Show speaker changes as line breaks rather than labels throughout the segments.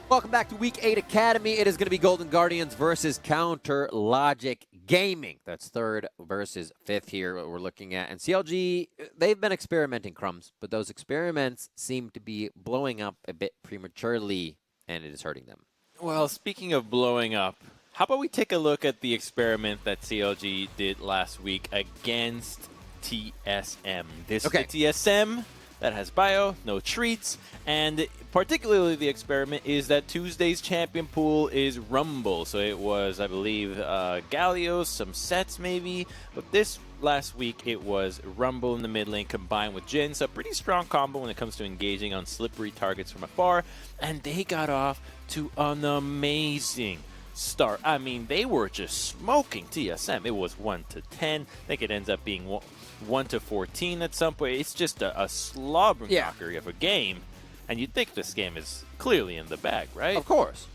Welcome back to Week 8 Academy. It is going to be Golden Guardians versus Counter Logic Gaming. That's third versus fifth here, what we're looking at. And CLG, they've been experimenting, Crumbs, but those experiments seem to be blowing up a bit prematurely, and it is hurting them.
Well, speaking of blowing up, how about we take a look at the experiment that CLG did last week against TSM. This is the TSM that has bio, no treats, and particularly the experiment is that Tuesday's champion pool is Rumble. So it was, I believe, Galio, some sets maybe, but this last week it was Rumble in the mid lane combined with Jhin. So a pretty strong combo when it comes to engaging on slippery targets from afar, and they got off to an amazing start. I mean, they were just smoking TSM. It was 1-10. I think it ends up being 1-14 at some point. It's just a slobber knocker of a game, and you'd think this game is clearly in the bag, right?
Of course.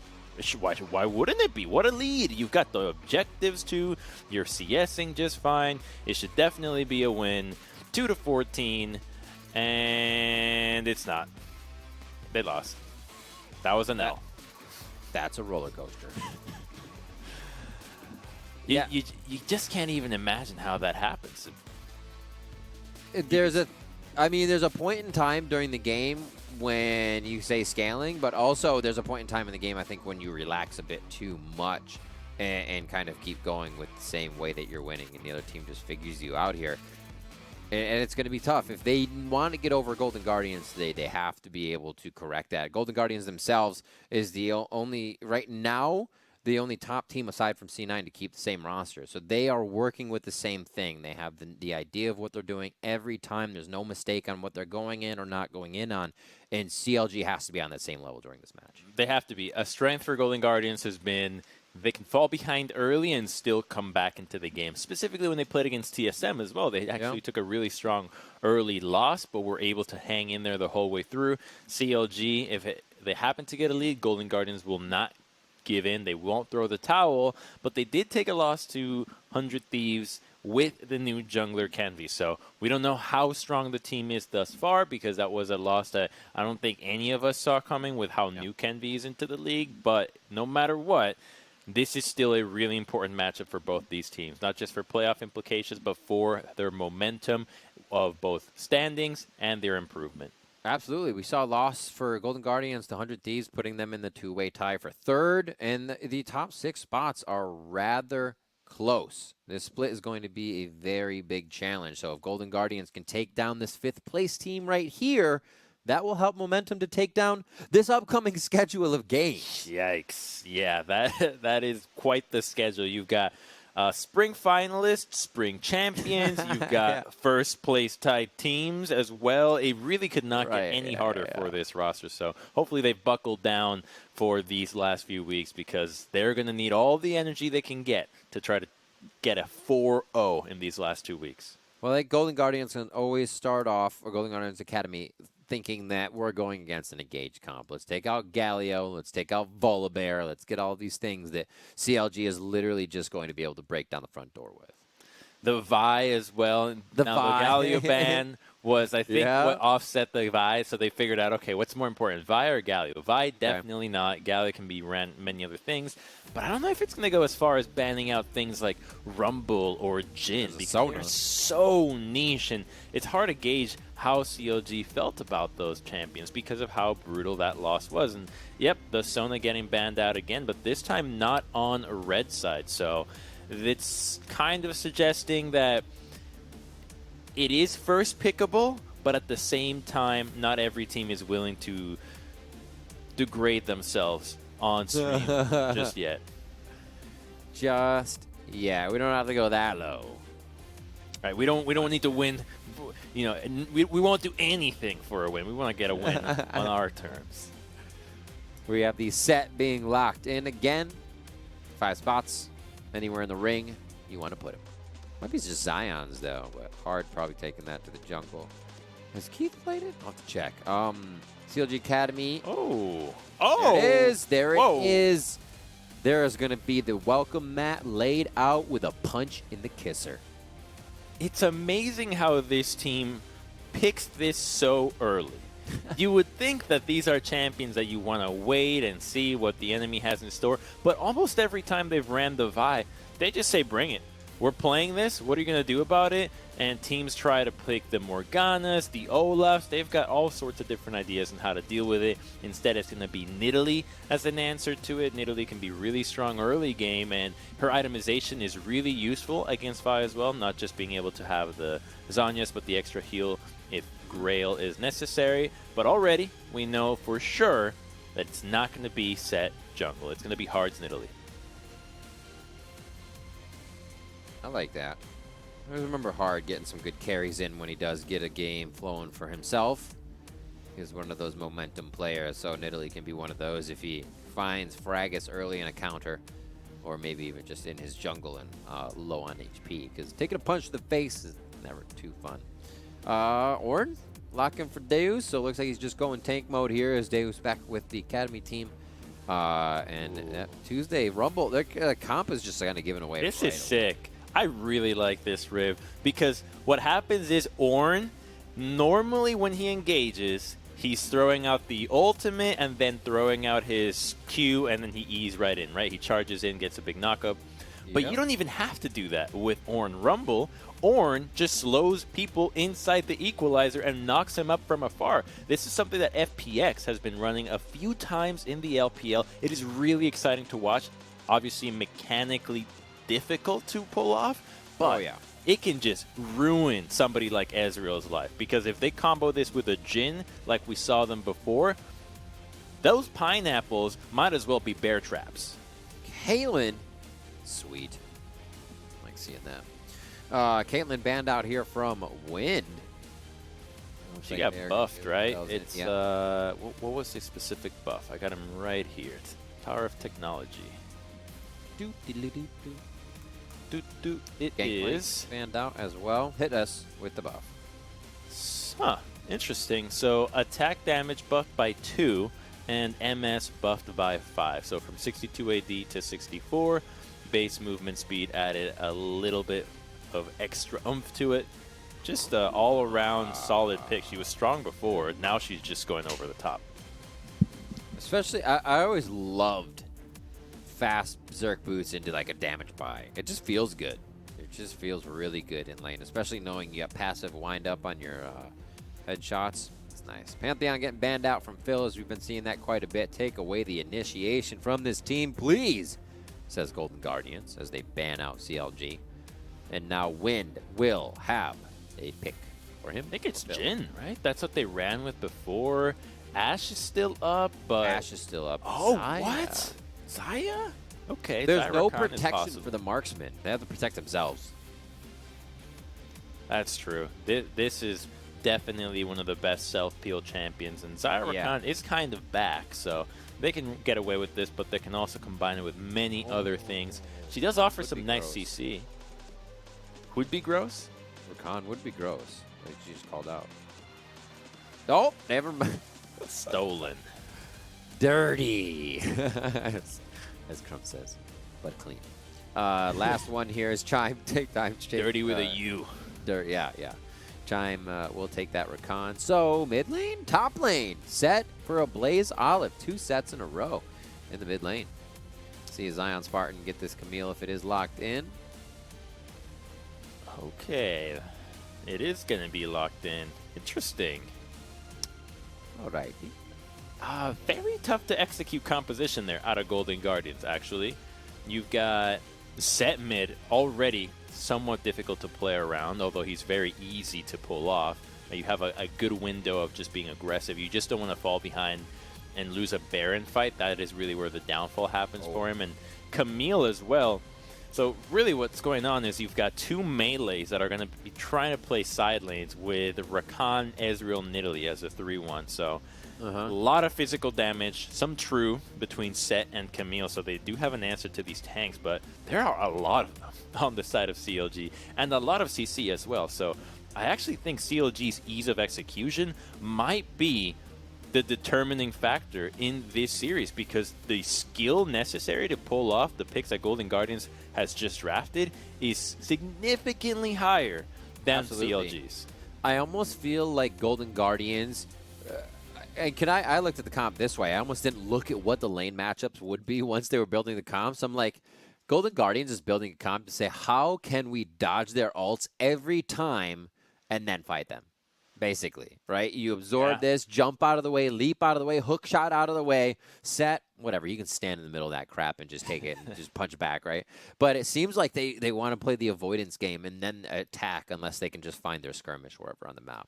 Why wouldn't it be? What a lead. You've got the objectives too. You're CSing just fine. It should definitely be a win. 2-14, and it's not. They lost. That was an L.
That's a roller coaster.
You just can't even imagine how that happens.
There's a point in time during the game when you say scaling, but also there's a point in time in the game, I think, when you relax a bit too much and kind of keep going with the same way that you're winning, and the other team just figures you out here. And it's going to be tough. If they want to get over Golden Guardians today, they have to be able to correct that. Golden Guardians themselves is the only, right now, the only top team aside from C9 to keep the same roster. So they are working with the same thing. They have the idea of what they're doing every time. There's no mistake on what they're going in or not going in on. And CLG has to be on that same level during this match.
They have to be. A strength for Golden Guardians has been they can fall behind early and still come back into the game. Specifically when they played against TSM as well. They actually took a really strong early loss, but were able to hang in there the whole way through. CLG, if they happen to get a lead, Golden Guardians will not give in. They won't throw the towel, but they did take a loss to 100 Thieves with the new jungler Canvey. So we don't know how strong the team is thus far, because that was a loss that I don't think any of us saw coming with how new Canvey is into the league. But no matter what, this is still a really important matchup for both these teams, not just for playoff implications, but for their momentum of both standings and their improvement.
Absolutely. We saw a loss for Golden Guardians to 100 Thieves, putting them in the two-way tie for third, and the top 6 spots are rather close. This split is going to be a very big challenge. So if Golden Guardians can take down this 5th place team right here, that will help momentum to take down this upcoming schedule of games.
Yikes. Yeah, that is quite the schedule. You've got spring finalists, spring champions. You've got first place tied teams as well. It really could not get any harder for this roster. So hopefully they've buckled down for these last few weeks, because they're going to need all the energy they can get to try to get a 4-0 in these last 2 weeks.
Well, like Golden Guardians can always start off, or Golden Guardians Academy, thinking that we're going against an engaged comp. Let's take out Galio. Let's take out Volibear. Let's get all these things that CLG is literally just going to be able to break down the front door with.
The Vi as well. The Galio ban was, I think, what offset the Vi. So they figured out, okay, what's more important, Vi or Galio? Vi, definitely not. Galio can be ran many other things. But I don't know if it's going to go as far as banning out things like Rumble or Jhin, because they're so niche, and it's hard to gauge how CLG felt about those champions because of how brutal that loss was. And yep, the Sona getting banned out again, but this time not on a red side. So it's kind of suggesting that it is first pickable, but at the same time, not every team is willing to degrade themselves on stream just yet.
Yeah, we don't have to go that low.
Right, we don't need to win. You know, we won't do anything for a win. We want to get a win on our terms.
We have the set being locked in again. 5 spots. Anywhere in the ring you want to put him. Might be just Zion's, though, but hard probably taking that to the jungle. Has Keith played it? I'll have to check. CLG Academy. There it is. There it is. There is going to be the welcome mat laid out with a punch in the kisser.
It's amazing how this team picks this so early. You would think that these are champions that you want to wait and see what the enemy has in store, but almost every time they've ran the Vi, they just say, bring it. We're playing this. What are you going to do about it? And teams try to pick the Morganas, the Olafs. They've got all sorts of different ideas on how to deal with it. Instead, it's going to be Nidalee as an answer to it. Nidalee can be really strong early game, and her itemization is really useful against Vi as well, not just being able to have the Zhonya's, but the extra heal if Grail is necessary. But already, we know for sure that it's not going to be set jungle. It's going to be Hard's Nidalee.
I like that. I remember Hard getting some good carries in when he does get a game flowing for himself. He's one of those momentum players, so Nidalee can be one of those if he finds Fragus early in a counter, or maybe even just in his jungle and low on HP, because taking a punch to the face is never too fun. Ornn locking for Deus, so it looks like he's just going tank mode here as Deus back with the Academy team. And Tuesday Rumble, their comp is just kind of giving away.
This is sick. I really like this, Riv, because what happens is Ornn, normally when he engages, he's throwing out the ultimate and then throwing out his Q, and then he E's right in, right? He charges in, gets a big knockup. But you don't even have to do that with Ornn Rumble. Ornn just slows people inside the equalizer and knocks him up from afar. This is something that FPX has been running a few times in the LPL. It is really exciting to watch. Obviously, mechanically difficult to pull off, but it can just ruin somebody like Ezreal's life, because if they combo this with a Jhin like we saw them before, those pineapples might as well be bear traps.
Caitlyn, sweet. I like seeing that. Caitlyn banned out here from Wind.
She got buffed, right? It's what was the specific buff? I got him right here. It's Power of Technology. It is
banned out as well. Hit us with the buff.
Huh. Interesting. So attack damage buffed by 2 and MS buffed by 5. So from 62 AD to 64, base movement speed added a little bit of extra oomph to it. Just all around solid pick. She was strong before. Now she's just going over the top.
Especially, I always loved fast Berserk boots into like a damage buy. It just feels good. It just feels really good in lane, especially knowing you got passive wind up on your headshots. It's nice. Pantheon getting banned out from Phil, as we've been seeing that quite a bit. Take away the initiation from this team, please, says Golden Guardians, as they ban out CLG. And now Wind will have a pick for him.
I think it's Jhin, right? That's what they ran with before. Ashe is still up, but
Ashe is still up.
Oh,
Xayah.
what? Xayah? Okay.
There's
Xayah
no
Rakan
protection for the marksman. They have to protect themselves.
That's true. This is definitely one of the best self-peel champions, and Xayah Rakan is kind of back, so they can get away with this, but they can also combine it with many other things. She does offer some nice CC. Would be gross?
Rakan would be gross. Like she just called out. Oh, never mind.
Stolen.
Dirty. As Crump says, but clean. Last one here is Chime. Take time.
Dirty with a U.
Dirt. Yeah. Chime will take that Rakan. So mid lane, top lane, set for a Blaze Olive. 2 sets in a row in the mid lane. See Zion Spartan get this Camille if it is locked in.
Okay, it is going to be locked in. Interesting.
Alrighty.
Very tough to execute composition there out of Golden Guardians, actually. You've got set mid already somewhat difficult to play around, although he's very easy to pull off. You have a good window of just being aggressive. You just don't want to fall behind and lose a Baron fight. That is really where the downfall happens for him. And Camille as well. So really what's going on is you've got 2 melees that are going to be trying to play side lanes with Rakan, Ezreal, Nidalee as a 3-1. So a lot of physical damage, some true between Set and Camille, so they do have an answer to these tanks, but there are a lot of them on the side of CLG, and a lot of CC as well. So I actually think CLG's ease of execution might be the determining factor in this series, because the skill necessary to pull off the picks that Golden Guardians has just drafted is significantly higher than CLG's.
I almost feel like Golden Guardians And I looked at the comp this way. I almost didn't look at what the lane matchups would be once they were building the comps. I'm like, Golden Guardians is building a comp to say, how can we dodge their ults every time and then fight them? Basically, right? You absorb this, jump out of the way, leap out of the way, hook shot out of the way, set, whatever. You can stand in the middle of that crap and just take it and just punch back, right? But it seems like they want to play the avoidance game and then attack unless they can just find their skirmish wherever on the map.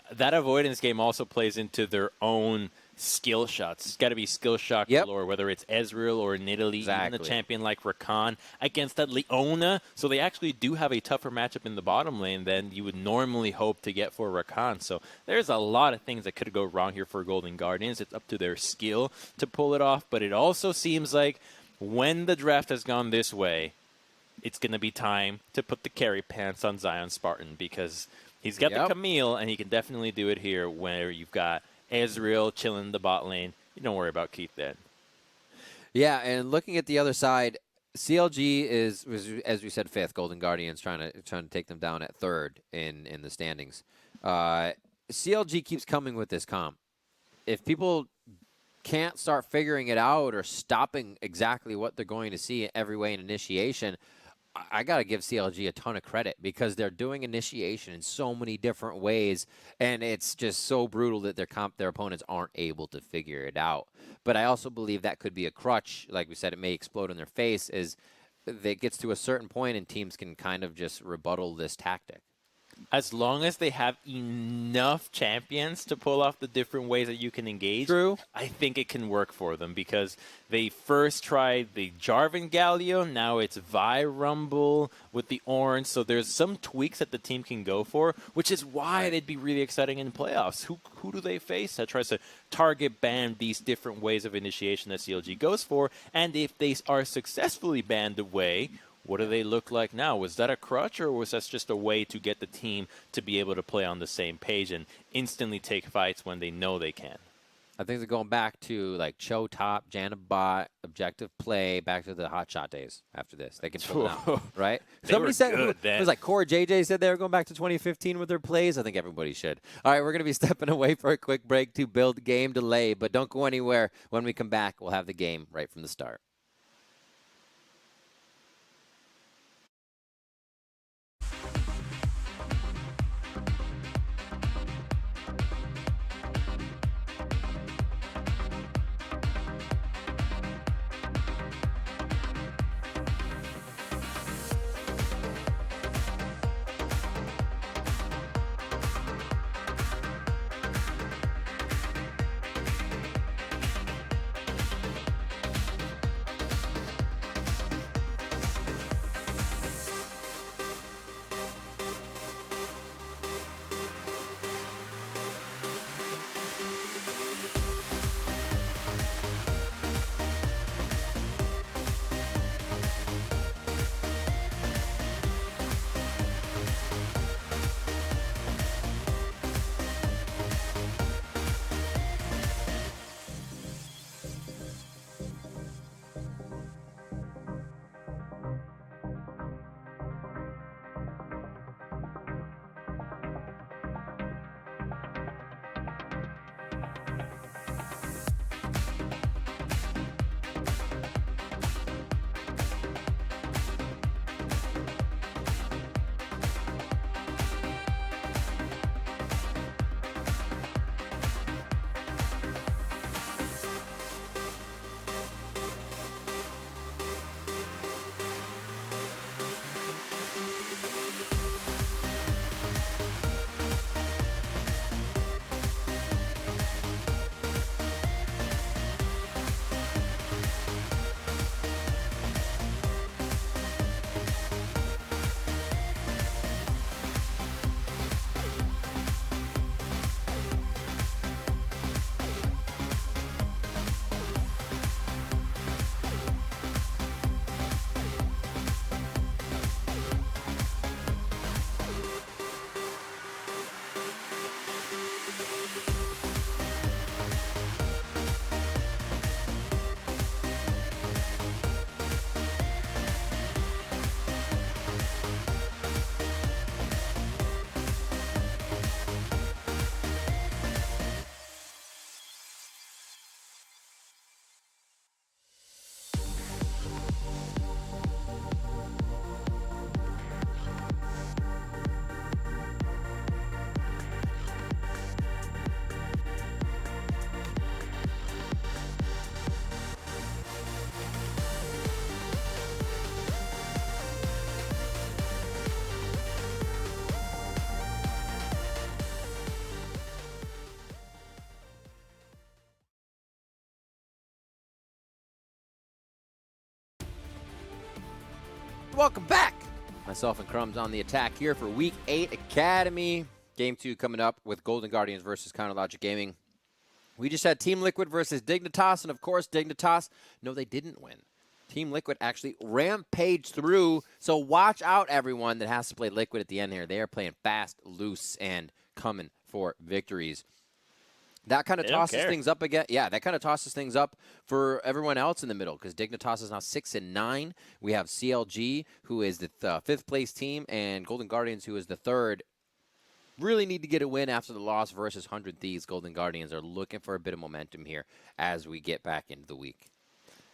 That avoidance game also plays into their own skill shots. It's got to be skill shot galore, whether it's Ezreal or Nidalee, even a champion like Rakan against that Leona. So they actually do have a tougher matchup in the bottom lane than you would normally hope to get for Rakan. So there's a lot of things that could go wrong here for Golden Guardians. It's up to their skill to pull it off, but it also seems like when the draft has gone this way, it's going to be time to put the carry pants on Zion Spartan, because he's got the Camille, and he can definitely do it here where you've got Ezreal chilling in the bot lane. You don't worry about Keith then.
Yeah, and looking at the other side, CLG was, as we said, 5th. Golden Guardians trying to take them down at 3rd in the standings. CLG keeps coming with this comp. If people can't start figuring it out or stopping exactly what they're going to see every way in initiation, I got to give CLG a ton of credit, because they're doing initiation in so many different ways, and it's just so brutal that their opponents aren't able to figure it out. But I also believe that could be a crutch. Like we said, it may explode in their face as it gets to a certain point and teams can kind of just rebuttal this tactic.
As long as they have enough champions to pull off the different ways that you can engage, I think it can work for them, because they first tried the Jarvan Galio, now it's Vi Rumble with the orange, so there's some tweaks that the team can go for, which is why they'd be really exciting in playoffs. Who do they face that tries to target ban these different ways of initiation that CLG goes for? And if they are successfully banned away, what do they look like now? Was that a crutch, or was that just a way to get the team to be able to play on the same page and instantly take fights when they know they can?
I think they're going back to like Cho top, Janna bot, objective play, back to the hotshot days after this. They can pull it out, right? Somebody said, it was like Core JJ said they were going back to 2015 with their plays. I think everybody should. All right, we're going to be stepping away for a quick break to build game delay, but don't go anywhere. When we come back, we'll have the game right from the start. welcome back. Myself and Crumbs on the attack here for Week 8 Academy. Game 2 coming up with Golden Guardians versus Counter Logic Gaming. We just had Team Liquid versus Dignitas, and of course, Dignitas, no, they didn't win. Team Liquid actually rampaged through, so watch out, everyone that has to play Liquid at the end here. They are playing fast, loose, and coming for victories. That kind of tosses things up again. Yeah, that kind of tosses things up for everyone else in the middle because Dignitas is now 6-9. We have CLG, who is the 5th place team, and Golden Guardians, who is the 3rd. Really need to get a win after the loss versus 100 Thieves. Golden Guardians are looking for a bit of momentum here as we get back into the week.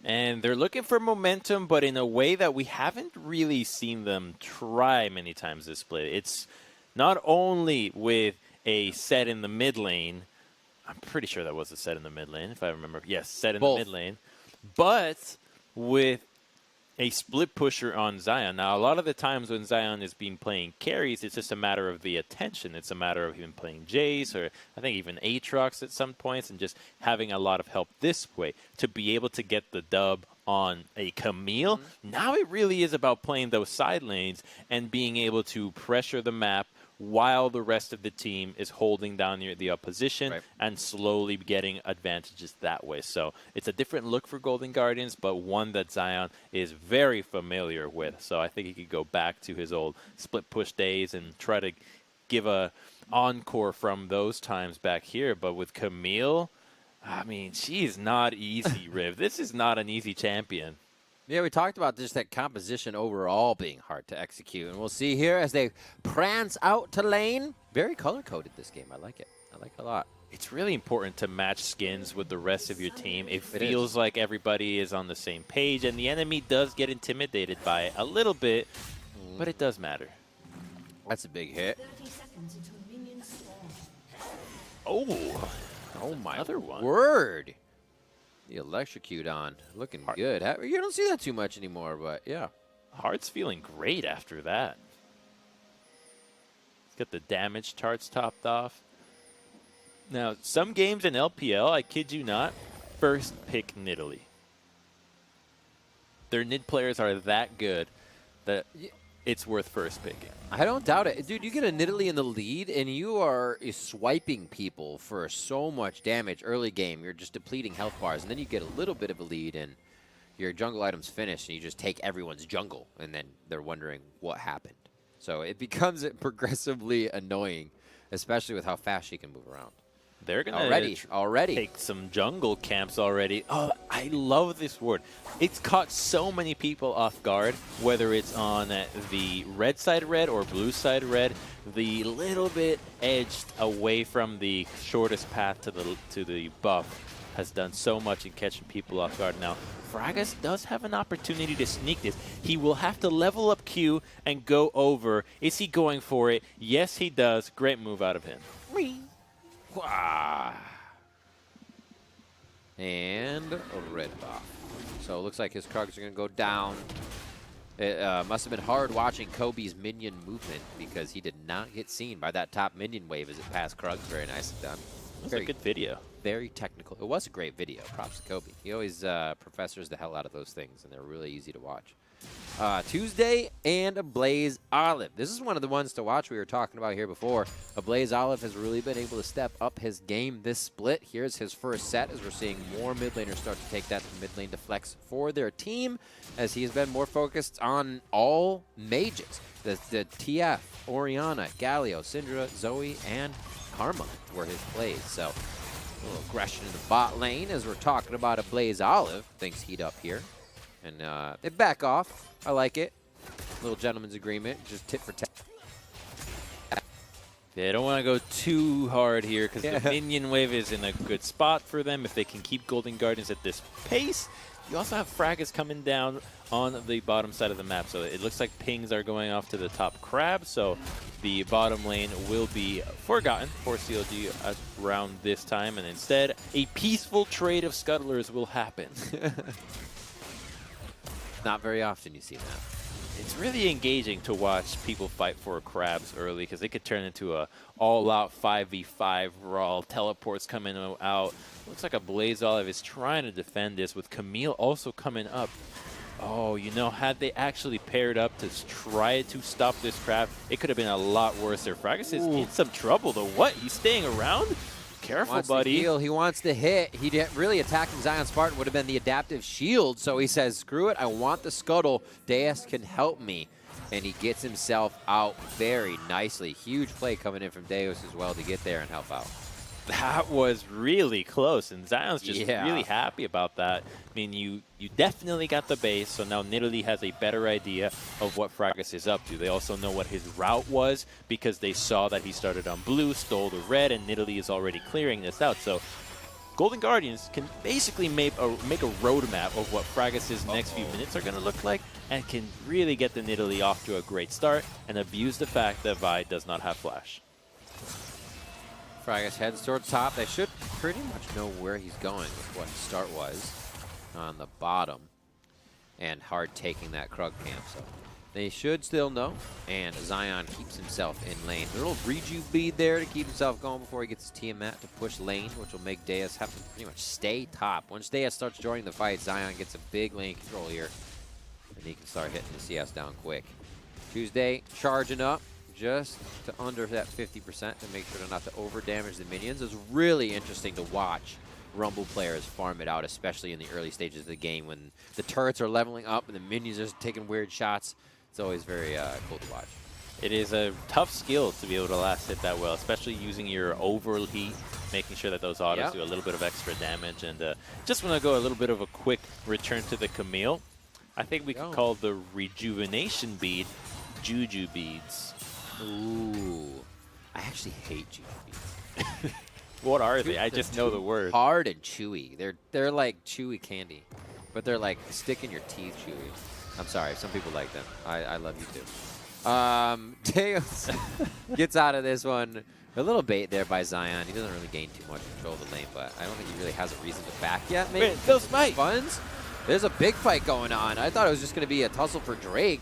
And they're looking for momentum, but in a way that we haven't really seen them try many times this split. It's not only with a set in the mid lane. I'm pretty sure that was a set in the mid lane, if I remember. Yes, set in the mid lane. But with a split pusher on Zion. Now, a lot of the times when Zion is being playing carries, it's just a matter of the attention. It's a matter of him playing Jace or I think even Aatrox at some points and just having a lot of help this way to be able to get the dub on a Camille. Now it really is about playing those side lanes and being able to pressure the map while the rest of the team is holding down the opposition and slowly getting advantages that way. So it's a different look for Golden Guardians, but one that Zion is very familiar with. So I think he could go back to his old split push days and try to give a encore from those times back here. But with Camille, I mean, she is not easy, Riv. This is not an easy champion.
Yeah, we talked about just that composition overall being hard to execute. And we'll see here as they prance out to lane. Very color-coded, this game. I like it. I like it a lot.
It's really important to match skins with the rest of your team. It feels like everybody is on the same page, and the enemy does get intimidated by it a little bit, but it does matter.
That's a big hit.
Oh,
my
other one.
Word. The electrocute on. Looking good. You don't see that too much anymore, but yeah.
Heart's feeling great after that. He's got the damage charts topped off. Now, some games in LPL, I kid you not, first pick Nidalee. Their Nid players are that good that it's worth first picking.
I don't doubt it. Dude, you get a Nidalee in the lead, and you are swiping people for so much damage early game. You're just depleting health bars, and then you get a little bit of a lead, and your jungle item's finished, and you just take everyone's jungle, and then they're wondering what happened. So it becomes progressively annoying, especially with how fast she can move around.
They're going to
already
take some jungle camps already. Oh, I love this ward. It's caught so many people off guard, whether it's on the red side red or blue side red. The little bit edged away from the shortest path to the buff has done so much in catching people off guard. Now, Fragas does have an opportunity to sneak this. He will have to level up Q and go over. Is he going for it? Yes, he does. Great move out of him.
And a red buff. So it looks like his Krugs are going to go down. It must have been hard watching Kobe's minion movement because he did not get seen by that top minion wave as it passed Krugs. Very nicely done.
It was a good video.
Very technical. It was a great video. Props to Kobe. He always professors the hell out of those things, and they're really easy to watch. Tuesday and Ablaze Olive. This is one of the ones to watch we were talking about here before. Ablaze Olive has really been able to step up his game this split. Here's his first set as we're seeing more mid laners start to take that to mid lane to flex for their team as he's been more focused on all mages. The TF, Orianna, Galio, Syndra, Zoe, and Karma were his plays. So a little aggression in the bot lane as we're talking about Ablaze Olive. Things heat up here. And they back off. I like it. Little gentleman's agreement. Just tit for tat.
They don't want to go too hard here because the minion wave is in a good spot for them if they can keep Golden Guardians at this pace. You also have Fragas coming down on the bottom side of the map. So it looks like pings are going off to the top crab. So the bottom lane will be forgotten for CLG around this time. And instead, a peaceful trade of scuttlers will happen.
Not very often you see that.
It's really engaging to watch people fight for crabs early because they could turn into a all-out 5v5 brawl. Teleports coming out. Looks like Ablaze Olive is trying to defend this with Camille also coming up. Oh, you know, had they actually paired up to try to stop this trap, it could have been a lot worse there. Fracas is in some trouble, though. What? He's staying around? Careful,
Wants
buddy.
To heal. He wants to hit. He didn't really attacking Zion Spartan would have been the adaptive shield, so he says, screw it, I want the scuttle. Deus can help me. And he gets himself out very nicely. Huge play coming in from Deus as well to get there and help out.
That was really close, and Zion's just really happy about that. I mean, you definitely got the base, so now Nidalee has a better idea of what Fracas is up to. They also know what his route was because they saw that he started on blue, stole the red, and Nidalee is already clearing this out. So Golden Guardians can basically make a roadmap of what Fracas' next few minutes are going to look like and can really get the Nidalee off to a great start and abuse the fact that Vi does not have flash.
Fracas heads towards top. They should pretty much know where he's going with what his start was on the bottom. And hard taking that Krug camp, so they should still know. And Zion keeps himself in lane. A little rejuve bead there to keep himself going before he gets his Tiamat to push lane, which will make Deus have to pretty much stay top. Once Deus starts joining the fight, Zion gets a big lane control here. And he can start hitting the CS down quick. Tuesday charging up just to under that 50% to make sure not to over damage the minions. It's really interesting to watch Rumble players farm it out, especially in the early stages of the game when the turrets are leveling up and the minions are taking weird shots. It's always very cool to watch.
It is a tough skill to be able to last hit that well, especially using your overheat, making sure that those autos do a little bit of extra damage. And just want to go a little bit of a quick return to the Camille. I think we could call the rejuvenation bead Juju beads.
Ooh, I actually hate Juju beads.
What are they? I just know the word.
Hard and chewy. They're like chewy candy, but they're like stick in your teeth chewy. I'm sorry, some people like them. I love you too. Deus gets out of this one. A little bait there by Zion. He doesn't really gain too much control of the lane, but I don't think he really has a reason to back yet. Maybe
wait, those fight.
Funds. There's a big fight going on. I thought it was just going to be a tussle for Drake.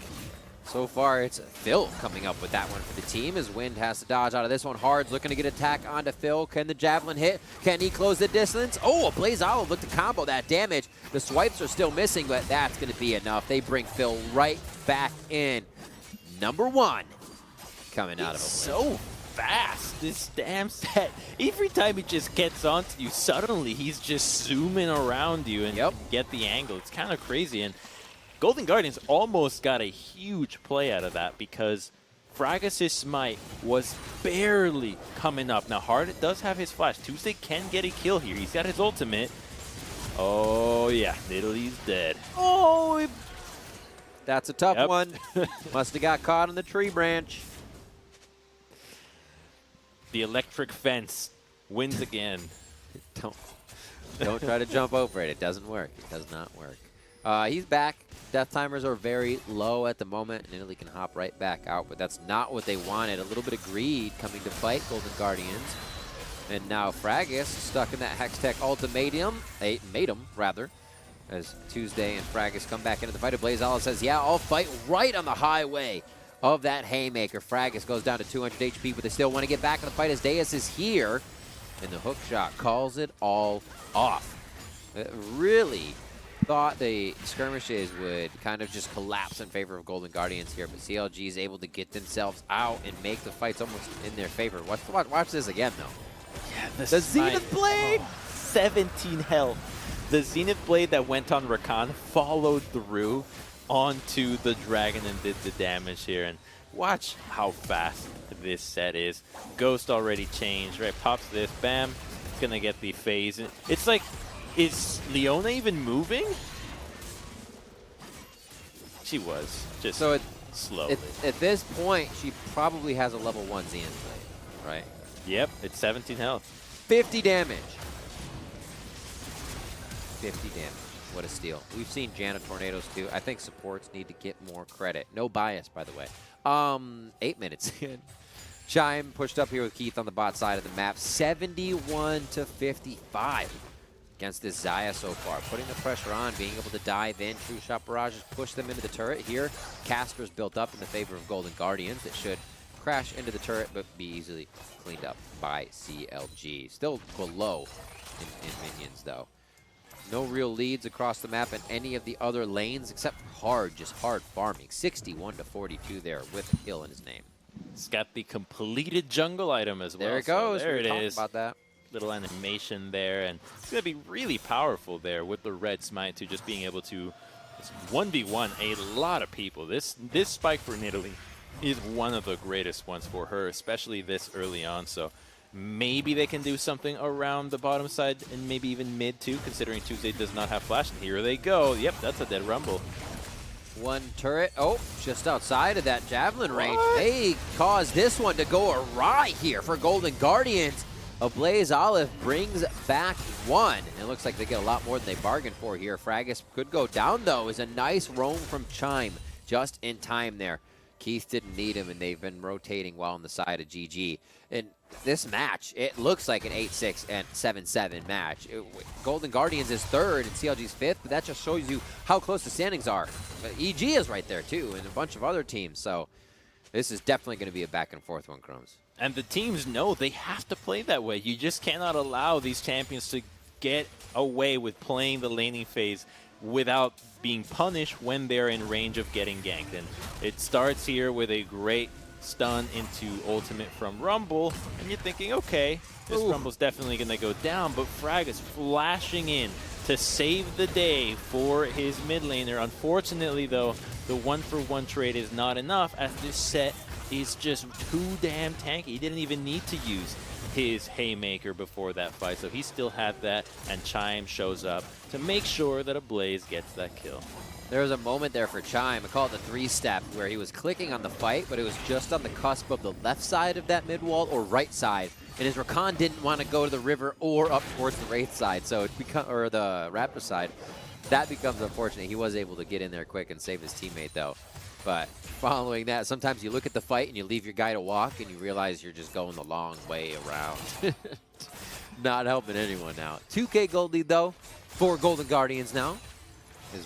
So far, it's Phil coming up with that one for the team as Wind has to dodge out of this one. Hard's looking to get attack onto Phil. Can the Javelin hit? Can he close the distance? Oh, a Blaze Olive looked to combo that damage. The swipes are still missing, but that's going to be enough. They bring Phil right back in. Number one coming out of it.
So fast, this damn set. Every time he just gets onto you, suddenly he's just zooming around you and get the angle. It's kind of crazy. And Golden Guardians almost got a huge play out of that because Fracas' smite was barely coming up. Now, Hard does have his flash. Tuesday can get a kill here. He's got his ultimate. Oh, yeah. Nidalee's dead.
Oh, that's a tough one. Must have got caught on the tree branch.
The electric fence wins again.
Don't try to jump over it. It doesn't work. It does not work. He's back. Death timers are very low at the moment, and Italy can hop right back out, but that's not what they wanted. A little bit of greed coming to fight Golden Guardians. And now Fracas stuck in that Hextech ultimatum, rather, as Tuesday and Fracas come back into the fight. Blaze Olive says, yeah, I'll fight right on the highway of that Haymaker. Fracas goes down to 200 HP, but they still want to get back in the fight as Deus is here, and the hook shot calls it all off. Really thought the skirmishes would kind of just collapse in favor of Golden Guardians here, but CLG is able to get themselves out and make the fights almost in their favor. Watch this again, though.
Yeah,
the Zenith Blade!
17 health. The Zenith Blade that went on Rakan followed through onto the Dragon and did the damage here. And watch how fast this set is. Ghost already changed, right? Pops this, bam. It's gonna get the phase. It's like, is Leona even moving? She was, just
so
slowly.
At this point, she probably has a level 1 Zenith Blade, right?
Yep, it's 17 health.
50 damage. 50 damage. What a steal. We've seen Janna Tornadoes too. I think supports need to get more credit. No bias, by the way. 8 minutes in. Chime pushed up here with Keith on the bot side of the map. 71 to 55 against this Xayah so far. Putting the pressure on, being able to dive in. True Shot Barrages push them into the turret here. Caster's built up in the favor of Golden Guardians that should crash into the turret but be easily cleaned up by CLG. Still below in minions though. No real leads across the map in any of the other lanes except just hard farming. 61 to 42 there with a kill in his name.
It's got the completed jungle item as well.
There it goes.
So there it
talking
is.
About that.
Little animation there, and it's going to be really powerful there with the red smite to just being able to 1v1 a lot of people. This spike for Nidalee is one of the greatest ones for her, especially this early on. So maybe they can do something around the bottom side and maybe even mid too, considering Tuesday does not have flash. And here they go. Yep, that's a dead rumble.
One turret. Oh, just outside of that javelin range.
What?
They caused this one to go awry here for Golden Guardians. Ablaze Olive brings back one. It looks like they get a lot more than they bargained for here. Fraggus could go down, though. Is a nice roam from Chime just in time there. Keith didn't need him, and they've been rotating well on the side of GG. And this match, it looks like an 8-6 and 7-7 match. Golden Guardians is third and CLG's fifth, but that just shows you how close the standings are. EG is right there, too, and a bunch of other teams. So this is definitely going to be a back-and-forth one, Crumbs.
And the teams know they have to play that way. You just cannot allow these champions to get away with playing the laning phase without being punished when they're in range of getting ganked. And it starts here with a great stun into ultimate from Rumble, and you're thinking, okay, this Rumble's definitely going to go down, but Frag is flashing in to save the day for his mid laner. Unfortunately, though, the one-for-one trade is not enough, as this set is just too damn tanky. He didn't even need to use his Haymaker before that fight, so he still had that, and Chime shows up to make sure that Ablaze gets that kill.
There was a moment there for Chime, I call it the three-step, where he was clicking on the fight, but it was just on the cusp of the left side of that mid wall or right side, and his Rakan didn't want to go to the river or up towards the Wraith side, so or the Raptor side. That becomes unfortunate. He was able to get in there quick and save his teammate, though. But following that, sometimes you look at the fight and you leave your guy to walk and you realize you're just going the long way around. Not helping anyone out. 2K gold lead, though, for Golden Guardians now. His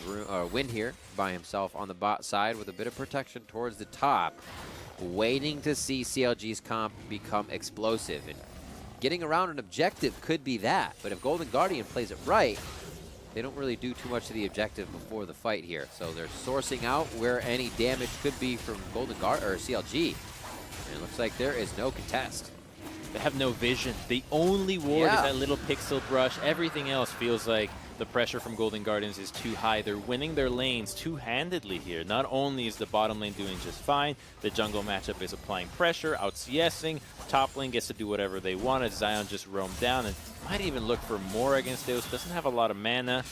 win here by himself on the bot side with a bit of protection towards the top. Waiting to see CLG's comp become explosive. And getting around an objective could be that. But if Golden Guardian plays it right, they don't really do too much to the objective before the fight here. So they're sourcing out where any damage could be from Golden Guard or CLG. And it looks like there is no contest.
They have no vision. The only ward is that little pixel brush. Everything else feels like the pressure from Golden Guardians is too high. They're winning their lanes two-handedly here. Not only is the bottom lane doing just fine, the jungle matchup is applying pressure, out-CSing. Top lane gets to do whatever they want as Zion just roamed down and might even look for more against Deus. Doesn't have a lot of mana,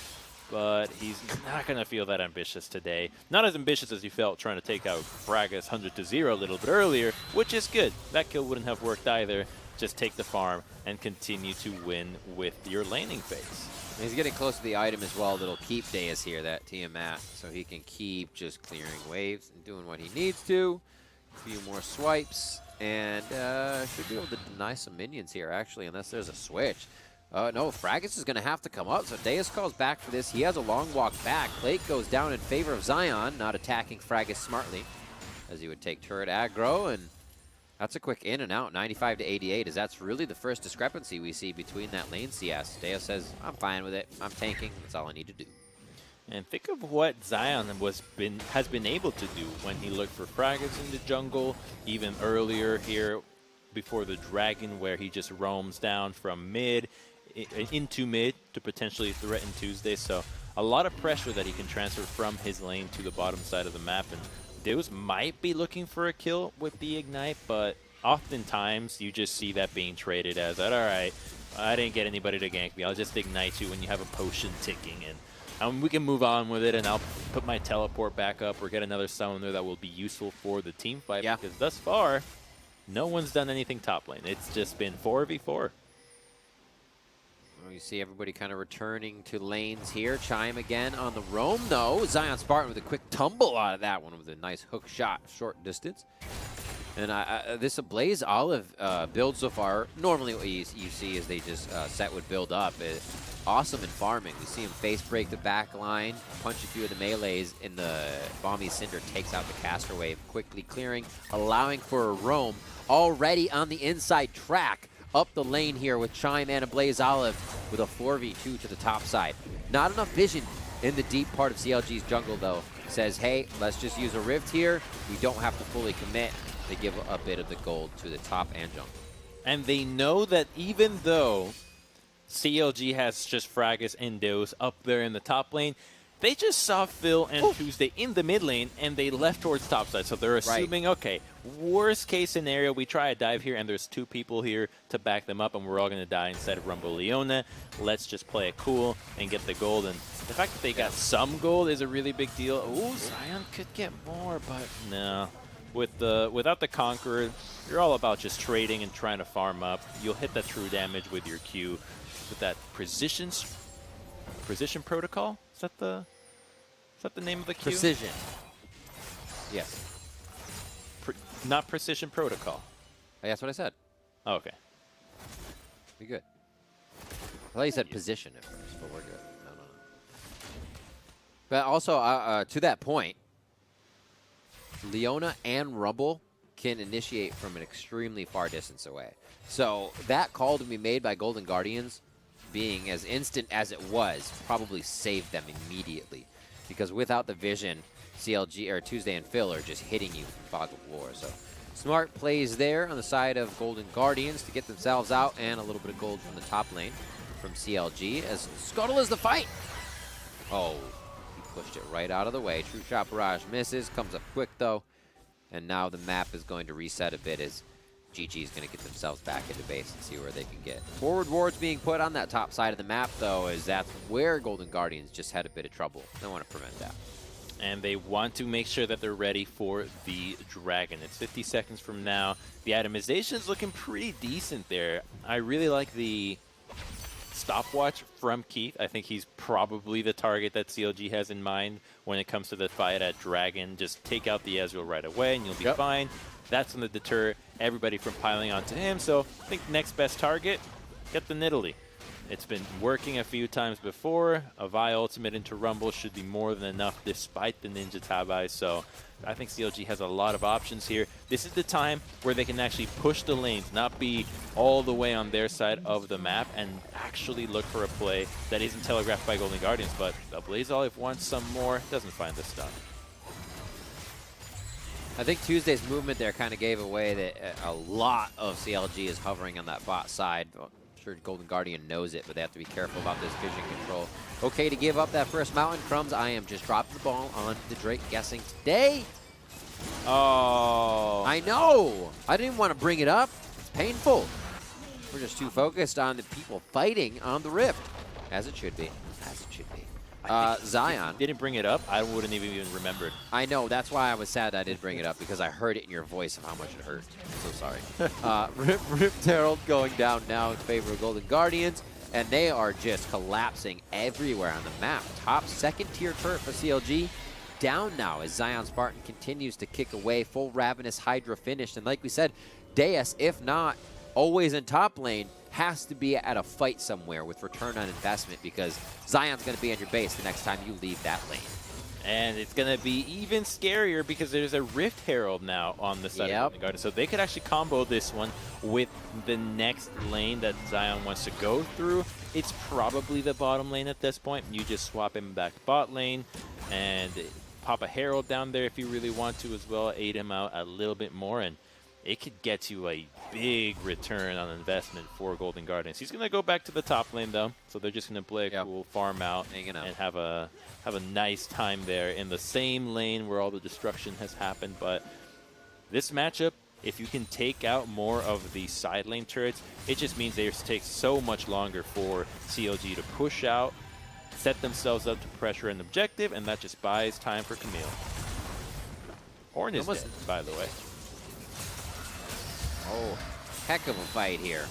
but he's not going to feel that ambitious today. Not as ambitious as he felt trying to take out Fraggus 100-0 a little bit earlier, which is good. That kill wouldn't have worked either. Just take the farm and continue to win with your laning phase.
He's getting close to the item as well that'll keep Deus here, that Tiamat, so he can keep just clearing waves and doing what he needs to. A few more swipes, and should be able to deny some minions here, actually, unless there's a switch. No, Fraggus is going to have to come up, so Deus calls back for this. He has a long walk back. Plate goes down in favor of Zion, not attacking Fraggus smartly, as he would take turret aggro, and that's a quick in and out, 95 to 88, as that's really the first discrepancy we see between that lane CS. Deus says, I'm fine with it. I'm tanking. That's all I need to do.
And think of what Zion has been able to do when he looked for Fraggus in the jungle, even earlier here before the Dragon, where he just roams down from mid into mid to potentially threaten Tuesday. So a lot of pressure that he can transfer from his lane to the bottom side of the map. And Deus might be looking for a kill with the Ignite, but oftentimes you just see that being traded as that, all right, I didn't get anybody to gank me. I'll just Ignite you when you have a potion ticking. And we can move on with it, and I'll put my teleport back up or get another summoner that will be useful for the team fight.
Yeah.
Because thus far, no one's done anything top lane. It's just been 4v4.
You see everybody kind of returning to lanes here. Chime again on the roam, though. Zion Spartan with a quick tumble out of that one with a nice hook shot, short distance. And this Ablaze Olive build so far, normally what you see is they just set would build up. Awesome in farming. We see him face break the back line, punch a few of the melees, and the Bomby Cinder takes out the caster wave, quickly clearing, allowing for a roam. Already on the inside track up the lane here with Chime and a Blaze Olive with a 4v2 to the top side. Not enough vision in the deep part of CLG's jungle, though. Says, hey, let's just use a Rift here. We don't have to fully commit. They give a bit of the gold to the top and jungle.
And they know that even though CLG has just Fragis and Deus up there in the top lane, they just saw Phil and Tuesday in the mid lane, and they left towards top side. So they're assuming, okay, worst case scenario, we try a dive here, and there's 2 people here to back them up, and we're all going to die instead of Rumble Leona. Let's just play it cool and get the gold. And the fact that they got some gold is a really big deal. Ooh, Zion could get more, but no. Without the Conqueror, you're all about just trading and trying to farm up. You'll hit that true damage with your Q, with that precision protocol. Is that the name of the Q?
Precision. Yes.
Not precision protocol.
That's what I said.
Oh, okay.
Be good. I thought you said position at first, but we're good. No. But also, to that point, Leona and Rumble can initiate from an extremely far distance away. So that call to be made by Golden Guardians, being as instant as it was, probably saved them immediately. Because without the vision, CLG or Tuesday and Phil are just hitting you from Fog of War. So smart plays there on the side of Golden Guardians to get themselves out, and a little bit of gold from the top lane from CLG as Scuttle is the fight. Oh, he pushed it right out of the way. True Shot Barrage misses, comes up quick though. And now the map is going to reset a bit as GG is going to get themselves back into base and see where they can get. Forward wards being put on that top side of the map, though, as that's where Golden Guardians just had a bit of trouble. They want to prevent that.
And they want to make sure that they're ready for the Dragon. It's 50 seconds from now. The itemization is looking pretty decent there. I really like the stopwatch from Keith. I think he's probably the target that CLG has in mind when it comes to the fight at Dragon. Just take out the Ezreal right away and you'll be fine. That's going to deter everybody from piling onto him. So I think next best target, get the Nidalee. It's been working a few times before. A Vi ultimate into Rumble should be more than enough despite the Ninja Tabai. So I think CLG has a lot of options here. This is the time where they can actually push the lanes, not be all the way on their side of the map, and actually look for a play that isn't telegraphed by Golden Guardians. But Blaze Olive wants some more, doesn't find the stun.
I think Tuesday's movement there kind of gave away that a lot of CLG is hovering on that bot side. I'm sure Golden Guardian knows it, but they have to be careful about this vision control. Okay to give up that first mountain. Crumbs, I am just dropping the ball on the Drake guessing today.
Oh.
I know. I didn't want to bring it up. It's painful. We're just too focused on the people fighting on the Rift. As it should be. As it should be. Zion.
If you didn't bring it up, I wouldn't even remembered.
I know. That's why I was sad I did bring it up, because I heard it in your voice of how much it hurt. I'm so sorry. Rift Herald going down now in favor of Golden Guardians, and they are just collapsing everywhere on the map. Top second tier turret for CLG. Down now as Zion Spartan continues to kick away. Full Ravenous Hydra finished. And like we said, Deus, if not always in top lane, has to be at a fight somewhere with return on investment, because Zion's going to be on your base the next time you leave that lane.
And it's going to be even scarier because there's a Rift Herald now on the side of the Garden. So they could actually combo this one with the next lane that Zion wants to go through. It's probably the bottom lane at this point. You just swap him back bot lane and pop a Herald down there if you really want to as well. Aid him out a little bit more, and it could get you a big return on investment for Golden Guardians. He's going to go back to the top lane, though, so they're just going to play a cool farm out and have a nice time there in the same lane where all the destruction has happened. But this matchup, if you can take out more of the side lane turrets, it just means they take so much longer for CLG to push out, set themselves up to pressure an objective, and that just buys time for Camille. Horn is dead, by the way.
Oh, heck of a fight here.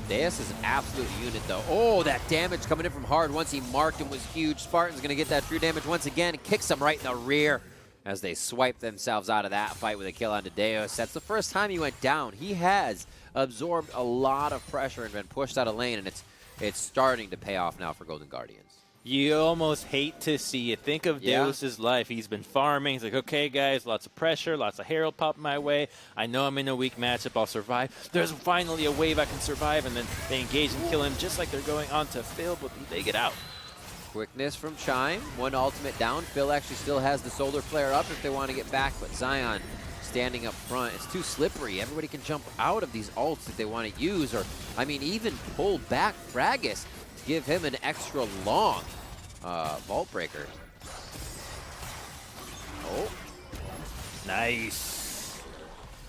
Deus is an absolute unit, though. Oh, that damage coming in from Hard once he marked him was huge. Spartan's going to get that true damage once again and kicks him right in the rear as they swipe themselves out of that fight with a kill onto Deus. That's the first time he went down. He has absorbed a lot of pressure and been pushed out of lane, and it's starting to pay off now for Golden Guardians.
You almost hate to see it. Think of Deus's life. He's been farming. He's like, okay, guys, lots of pressure, lots of Herald pop my way. I know I'm in a weak matchup. I'll survive. There's finally a wave I can survive, and then they engage and kill him just like they're going on to Phil, but they get out.
Quickness from Chime. One ultimate down. Phil actually still has the solar flare up if they want to get back, but Zion standing up front. It's too slippery. Everybody can jump out of these ults that they want to use, or, I mean, even pull back Fragus to give him an extra long Vault Breaker. Oh.
Nice.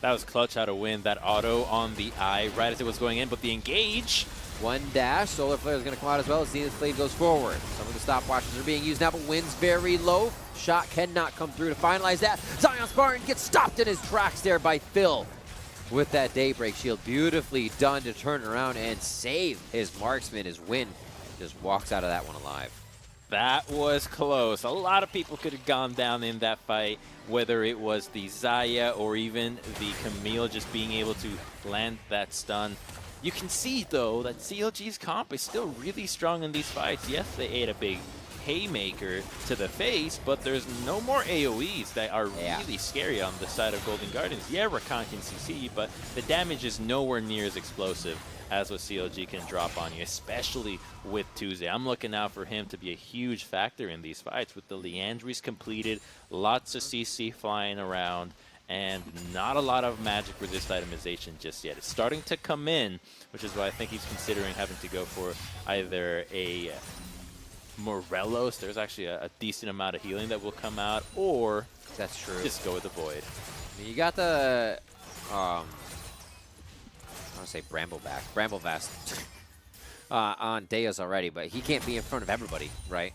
That was clutch how to win that auto on the eye right as it was going in, but the engage.
One dash. Solar Flare is going to come out as well as Zenith Blade goes forward. Some of the stopwatches are being used now, but Wind's very low. Shot cannot come through to finalize that. Zion Spartan gets stopped in his tracks there by Phil with that Daybreak Shield. Beautifully done to turn around and save his marksman. His Wind just walks out of that one alive.
That was close. A lot of people could have gone down in that fight, whether it was the Xayah or even the Camille just being able to land that stun. You can see, though, that CLG's comp is still really strong in these fights. Yes, they ate a big haymaker to the face, but there's no more AoEs that are really scary on the side of Golden Guardians. Yeah, Rakan can CC, but the damage is nowhere near as explosive as what CLG can drop on you, especially with Tuesday. I'm looking out for him to be a huge factor in these fights. With the Leandries completed, lots of CC flying around, and not a lot of magic resist itemization just yet. It's starting to come in, which is why I think he's considering having to go for either a Morelos. There's actually a decent amount of healing that will come out, or
that's true,
just go with the Void.
I mean, you got the I want to say Bramblevast on Deus already, but he can't be in front of everybody, right?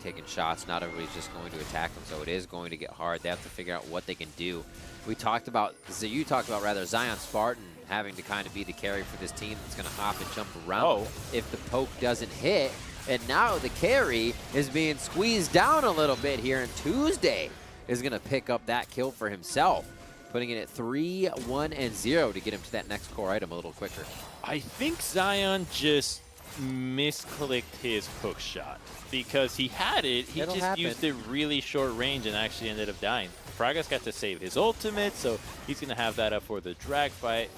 Taking shots, not everybody's just going to attack him, so it is going to get hard. They have to figure out what they can do. We talked about, you talked about rather, Zion Spartan having to kind of be the carry for this team that's going to hop and jump around if the poke doesn't hit. And now the carry is being squeezed down a little bit here, and Tuesday is going to pick up that kill for himself, putting it at 3, 1, and 0 to get him to that next core item a little quicker.
I think Zion just misclicked his hook shot because he had it. He just used it really short range and actually ended up dying. Fragus got to save his ultimate, so he's going to have that up for the drag fight.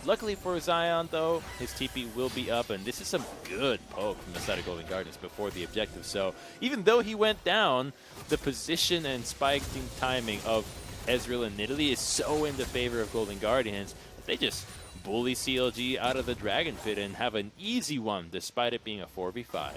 Luckily for Zion, though, his TP will be up, and this is some good poke from the side of Golden Guardians before the objective. So even though he went down, the position and spiking timing of Ezreal and Nidalee is so in the favor of Golden Guardians that they just bully CLG out of the Dragon Pit and have an easy one despite it being a 4v5.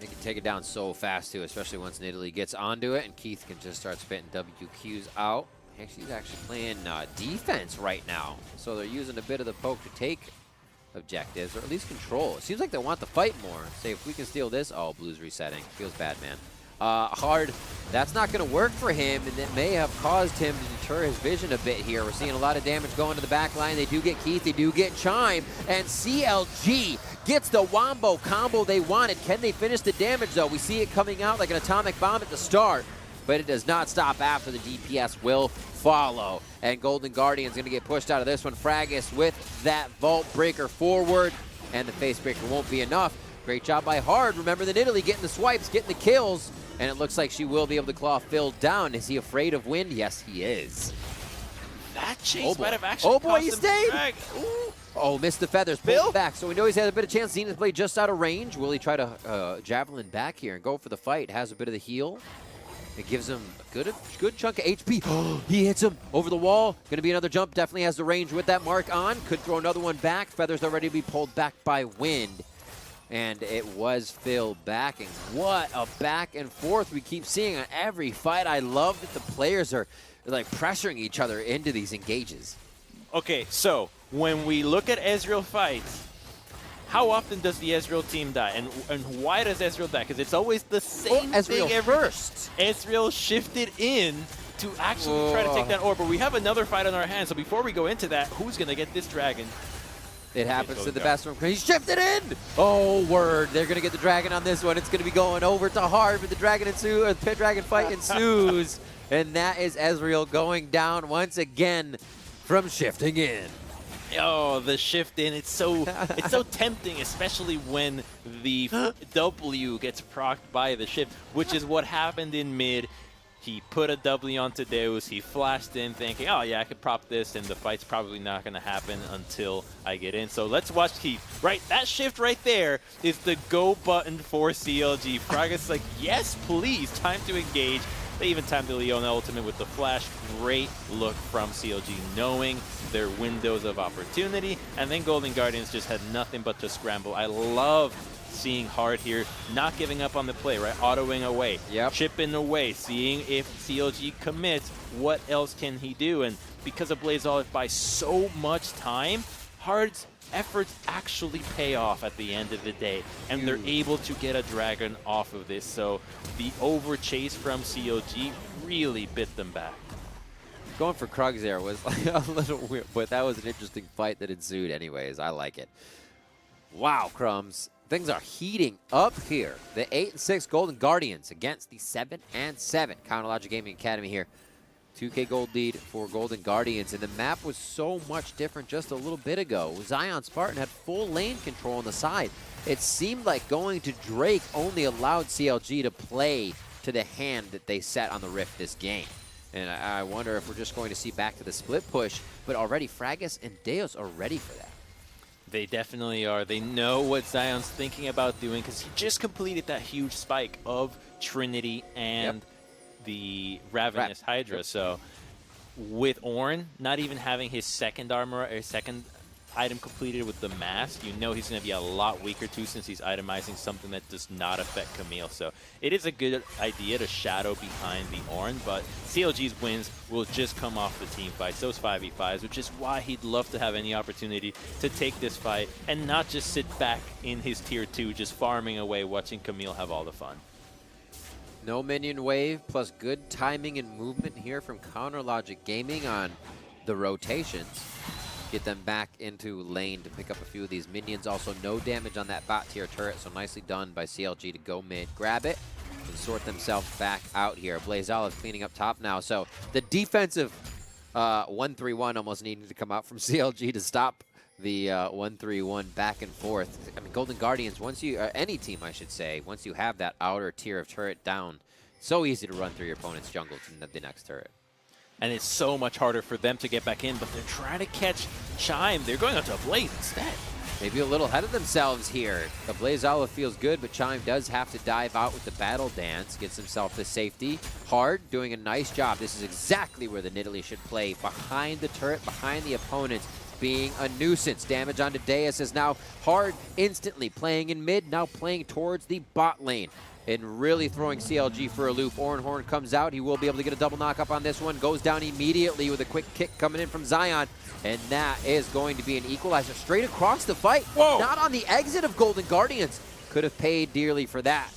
They can take it down so fast, too, especially once Nidalee gets onto it, and Keith can just start spitting WQs out. He's actually playing defense right now, so they're using a bit of the poke to take objectives, or at least control. It seems like they want the fight more. Say, if we can steal this, oh, Blue's resetting. Feels bad, man. Hard, that's not going to work for him, and it may have caused him to deter his vision a bit here. We're seeing a lot of damage going to the back line. They do get Keith, they do get Chime, and CLG gets the Wombo combo they wanted. Can they finish the damage, though? We see it coming out like an atomic bomb at the start, but it does not stop after. The DPS will follow, and Golden Guardian's going to get pushed out of this one. Fragus with that Vault Breaker forward, and the Face Breaker won't be enough. Great job by Hard. Remember the Nidalee getting the swipes, getting the kills, and it looks like she will be able to claw Phil down. Is he afraid of Wind? Yes, he is.
That chase might have actually
he stayed! Oh, missed the feathers, pulled back, so we know he's had a bit of chance. Zenith Blade just out of range. Will he try to Javelin back here and go for the fight? Has a bit of the heal. It gives him a good chunk of HP. He hits him over the wall. Going to be another jump. Definitely has the range with that mark on. Could throw another one back. Feathers are ready to be pulled back by Wind. And it was Phil backing. What a back and forth we keep seeing on every fight. I love that the players are like pressuring each other into these engages.
Okay, so when we look at Ezreal fights, how often does the Ezreal team die? And why does Ezreal die? Because it's always the same thing first. Ezreal shifted in to actually try to take that orb. But we have another fight on our hands. So before we go into that, who's going to get this dragon?
It happens to the best of them. He's shifted in! Oh, word. They're going to get the dragon on this one. It's going to be going over to Hard, but the dragon ensues, the pit dragon fight ensues. And that is Ezreal going down once again from shifting in.
Oh, the shift in, it's so tempting, especially when the W gets procced by the shift, which is what happened in mid. He put a W onto Deus, he flashed in thinking, oh yeah, I could prop this, and the fight's probably not going to happen until I get in. So let's watch Keith. Right, that shift right there is the go button for CLG. Fraga's like, yes, please, time to engage. They even timed the Leona ultimate with the flash. Great look from CLG, knowing their windows of opportunity. And then Golden Guardians just had nothing but to scramble. I love seeing Hard here, not giving up on the play, right? Autoing away, chipping away, seeing if CLG commits, what else can he do? And because of Blaze Olive by so much time, Hard's efforts actually pay off at the end of the day, and they're able to get a dragon off of this. So the over chase from CLG really bit them back.
Going for Krugs there was like a little weird, but that was an interesting fight that ensued anyways. I like it. Wow, Crumbs. Things are heating up here. The 8-6 Golden Guardians against the 7-7 Counterlogic Gaming Academy here. 2K gold lead for Golden Guardians, and the map was so much different just a little bit ago. Zion Spartan had full lane control on the side. It seemed like going to Drake only allowed CLG to play to the hand that they set on the Rift this game. And I wonder if we're just going to see back to the split push, but already Fragus and Deus are ready for that.
They definitely are. They know what Zion's thinking about doing because he just completed that huge spike of Trinity and the Ravenous Hydra. So with Ornn not even having his second armor or second item completed with the mask, you know he's going to be a lot weaker too, since he's itemizing something that does not affect Camille. So it is a good idea to shadow behind the Ornn, but CLG's wins will just come off the team fights, those 5v5s, which is why he'd love to have any opportunity to take this fight and not just sit back in his tier 2 just farming away watching Camille have all the fun.
No minion wave, plus good timing and movement here from Counterlogic Gaming on the rotations. Get them back into lane to pick up a few of these minions. Also, no damage on that bot tier turret, so nicely done by CLG to go mid, grab it, and sort themselves back out here. Blaze Olive cleaning up top now, so the defensive 1-3-1 almost needing to come out from CLG to stop the 1-3-1 back and forth. I mean, Golden Guardians, once you, any team I should say, once you have that outer tier of turret down, so easy to run through your opponent's jungle to the next turret.
And it's so much harder for them to get back in, but they're trying to catch Chime. They're going up to a Blaze instead.
Maybe a little ahead of themselves here. The Blaze Olive feels good, but Chime does have to dive out with the battle dance. Gets himself to safety. Hard doing a nice job. This is exactly where the Nidalee should play. Behind the turret, behind the opponent, being a nuisance. Damage onto Deus is now Hard instantly playing in mid, now playing towards the bot lane. And really throwing CLG for a loop. Horn comes out. He will be able to get a double knock up on this one. Goes down immediately with a quick kick coming in from Zion. And that is going to be an equalizer straight across the fight.
Whoa.
Not on the exit of Golden Guardians. Could have paid dearly for that.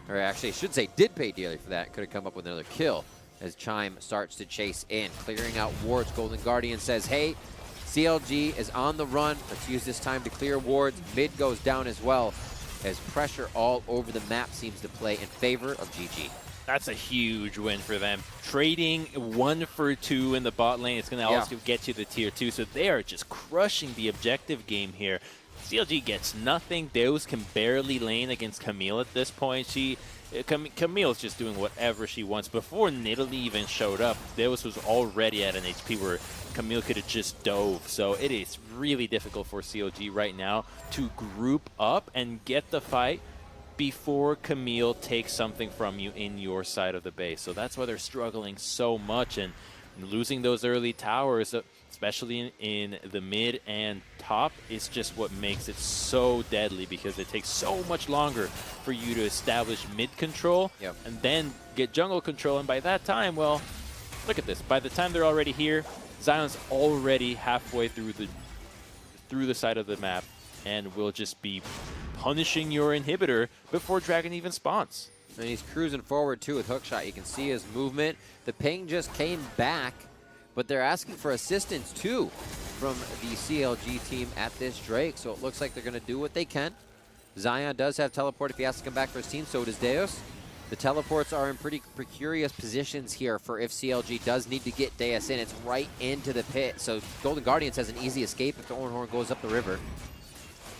Or actually, I should say did pay dearly for that. Could have come up with another kill as Chime starts to chase in. Clearing out wards. Golden Guardian says, hey, CLG is on the run. Let's use this time to clear wards. Mid goes down as well, as pressure all over the map seems to play in favor of GG.
That's a huge win for them. Trading 1 for 2 in the bot lane, it's going to also get you the tier 2. So they are just crushing the objective game here. CLG gets nothing. Deus can barely lane against Camille at this point. Camille's just doing whatever she wants. Before Nidalee even showed up, Deus was already at an HP where Camille could have just dove. So it is really difficult for CLG right now to group up and get the fight before Camille takes something from you in your side of the base. So that's why they're struggling so much, and losing those early towers, especially in the mid and top, is just what makes it so deadly, because it takes so much longer for you to establish mid control and then get jungle control. And by that time, well, look at this. By the time they're already here, Zion's already halfway through the side of the map and will just be punishing your inhibitor before Dragon even spawns.
And he's cruising forward too with hookshot. You can see his movement. The ping just came back, but they're asking for assistance too from the CLG team at this Drake. So it looks like they're going to do what they can. Zion does have teleport if he has to come back for his team. So does Deus. The teleports are in pretty precarious positions here for if CLG does need to get Deus in. It's right into the pit. So Golden Guardians has an easy escape if the Oranhorn goes up the river.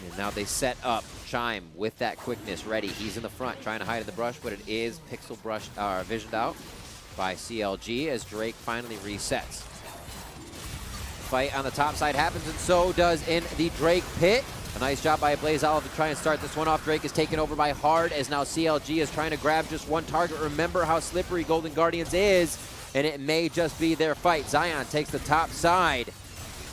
And now they set up Chime with that quickness ready. He's in the front trying to hide in the brush, but it is pixel brush visioned out by CLG as Drake finally resets. Fight on the top side happens, and so does in the Drake pit. A nice job by Blaze Olive to try and start this one off. Drake is taken over by Hard as now CLG is trying to grab just one target. Remember how slippery Golden Guardians is, and it may just be their fight. Zion takes the top side,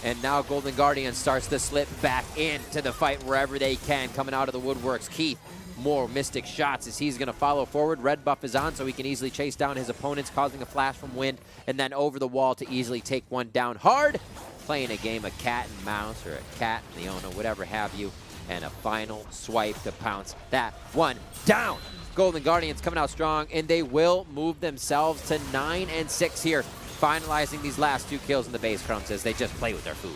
and now Golden Guardians starts to slip back into the fight wherever they can, coming out of the woodworks. Keith, more Mystic shots as he's going to follow forward. Red buff is on, so he can easily chase down his opponents, causing a flash from Wind, and then over the wall to easily take one down. Hard playing a game of cat and mouse, or a cat and Leona, whatever have you, and a final swipe to pounce that one down. Golden Guardians coming out strong, and they will move themselves to 9-6 here, finalizing these last 2 kills in the base, Crumbs, as they just play with their food.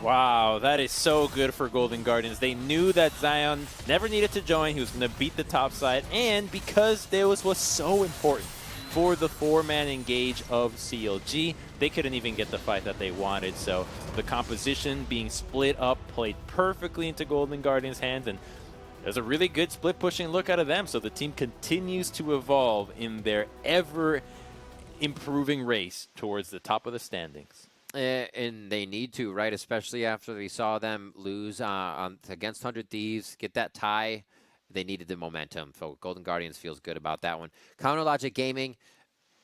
Wow, that is so good for Golden Guardians. They knew that Zion never needed to join. He was going to beat the top side, and because Deus was so important for the 4-man engage of CLG, they couldn't even get the fight that they wanted. So the composition being split up played perfectly into Golden Guardians' hands, and there's a really good split pushing look out of them. So the team continues to evolve in their ever improving race towards the top of the standings.
And they need to, right? Especially after we saw them lose against 100 Thieves, get that tie. They needed the momentum. So Golden Guardians feels good about that one. Counter Logic Gaming,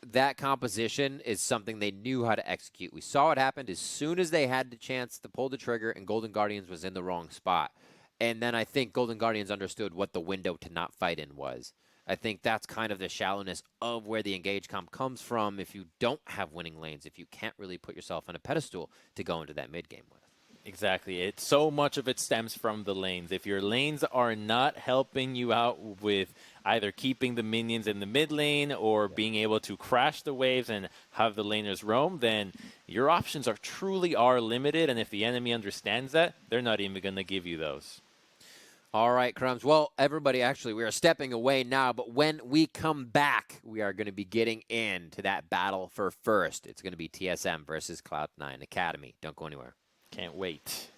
that composition is something they knew how to execute. We saw what happened as soon as they had the chance to pull the trigger, and Golden Guardians was in the wrong spot. And then I think Golden Guardians understood what the window to not fight in was. I think that's kind of the shallowness of where the engage comp comes from if you don't have winning lanes, if you can't really put yourself on a pedestal to go into that mid game with.
Exactly. So much of it stems from the lanes. If your lanes are not helping you out with either keeping the minions in the mid lane or being able to crash the waves and have the laners roam, then your options truly are limited. And if the enemy understands that, they're not even going to give you those.
All right, Crumbs. Well, everybody, actually, we are stepping away now, but when we come back, we are going to be getting into that battle for first. It's going to be TSM versus Cloud9 Academy. Don't go anywhere.
Can't wait.